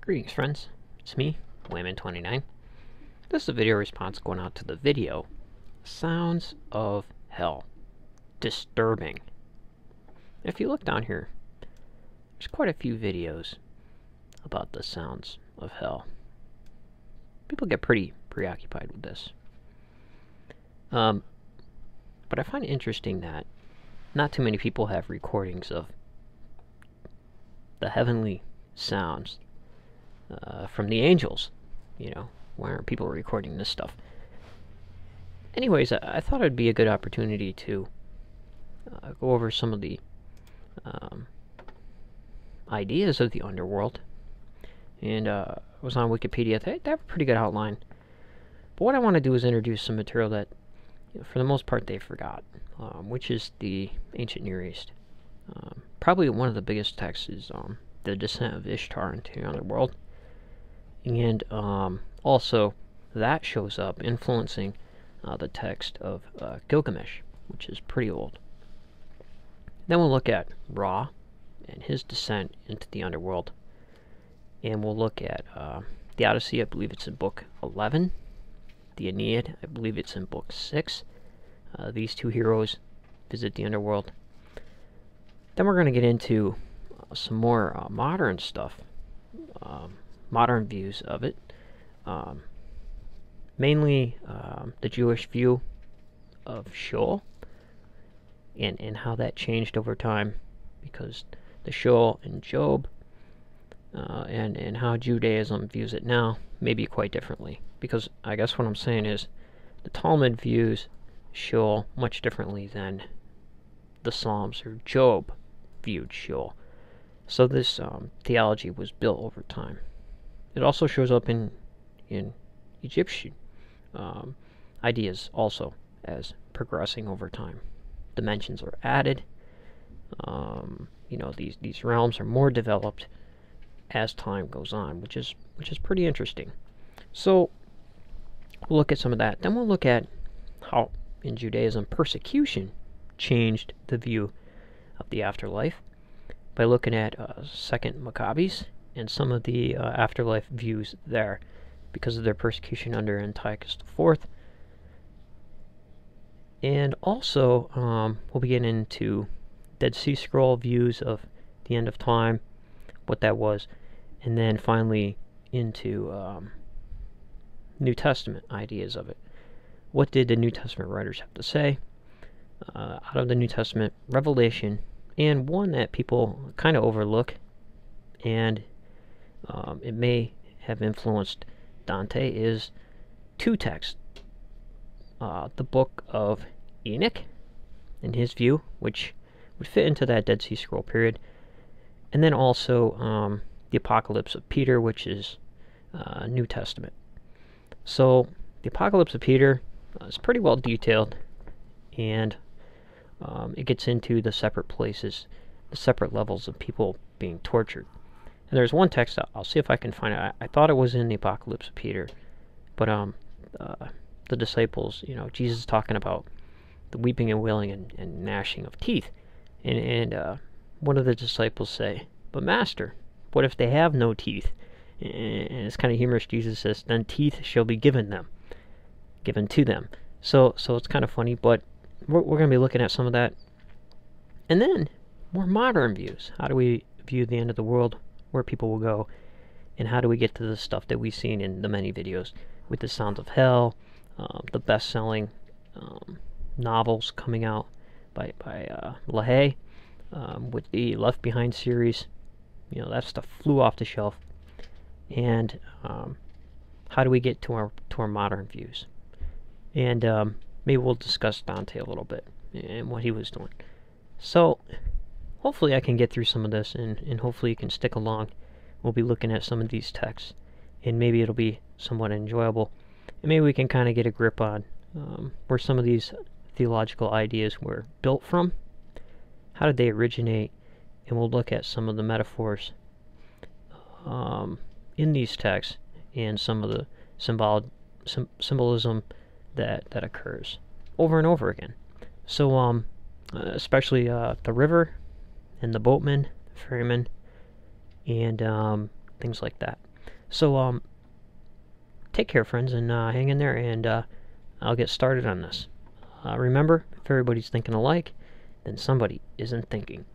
Greetings friends, it's me, Wayman29. This is a video response going out to the video, Sounds of Hell. Disturbing. If you look down here, there's quite a few videos about the sounds of hell. People get pretty preoccupied with this. But I find it interesting that not too many people have recordings of the heavenly sounds from the angels. Why aren't people recording this stuff? Anyways, I thought it'd be a good opportunity to go over some of the ideas of the Underworld. And I was on Wikipedia. They have a pretty good outline. But what I want to do is introduce some material that, for the most part, they forgot, which is the ancient Near East. Probably one of the biggest texts is the descent of Ishtar into the Underworld. And also, that shows up influencing the text of Gilgamesh, which is pretty old. Then we'll look at Ra and his descent into the Underworld. And we'll look at the Odyssey, I believe it's in book 11. The Aeneid, I believe it's in book 6. These two heroes visit the Underworld. Then we're going to get into some more modern stuff, modern views of it. Mainly the Jewish view of Sheol and how that changed over time, because the Sheol in Job and how Judaism views it now may be quite differently. Because I guess what I'm saying is the Talmud views Sheol much differently than the Psalms or Job viewed Sheol. So this theology was built over time. It also shows up in Egyptian ideas also as progressing over time. Dimensions are added. These realms are more developed as time goes on, which is pretty interesting. So we'll look at some of that. Then we'll look at how in Judaism persecution changed the view of the afterlife by looking at 2nd Maccabees and some of the afterlife views there because of their persecution under Antiochus IV. And also we'll be getting into Dead Sea Scroll views of the end of time, what that was, and then finally into New Testament ideas of it. What did the New Testament writers have to say? Out of the New Testament, Revelation, and one that people kind of overlook, and it may have influenced Dante, is two texts. The book of Enoch, in his view, which would fit into that Dead Sea Scroll period, and then also the Apocalypse of Peter, which is New Testament. So the Apocalypse of Peter is pretty well detailed, and it gets into the separate places, the separate levels of people being tortured. And there's one text, I'll see if I can find it. I thought it was in the Apocalypse of Peter, but the disciples, Jesus is talking about the weeping and wailing and gnashing of teeth. And one of the disciples say, "But Master, what if they have no teeth?" And it's kind of humorous. Jesus says, "Then teeth shall be given to them." So it's kind of funny, but we're going to be looking at some of that. And then more modern views. How do we view the end of the world, where people will go, and how do we get to the stuff that we've seen in the many videos with the Sounds of Hell, the best-selling novels coming out by LaHaye, with the Left Behind series. That stuff flew off the shelf. And how do we get to our modern views? And maybe we'll discuss Dante a little bit and what he was doing. So hopefully I can get through some of this, and hopefully you can stick along. We'll be looking at some of these texts, and maybe it'll be somewhat enjoyable. And maybe we can kind of get a grip on where some of these theological ideas were built from. How did they originate? And we'll look at some of the metaphors in these texts and some of the symbolism that occurs over and over again. So especially the river and the boatman, the ferryman, and things like that. So, take care, friends, and hang in there, and I'll get started on this. Remember, if everybody's thinking alike, then somebody isn't thinking.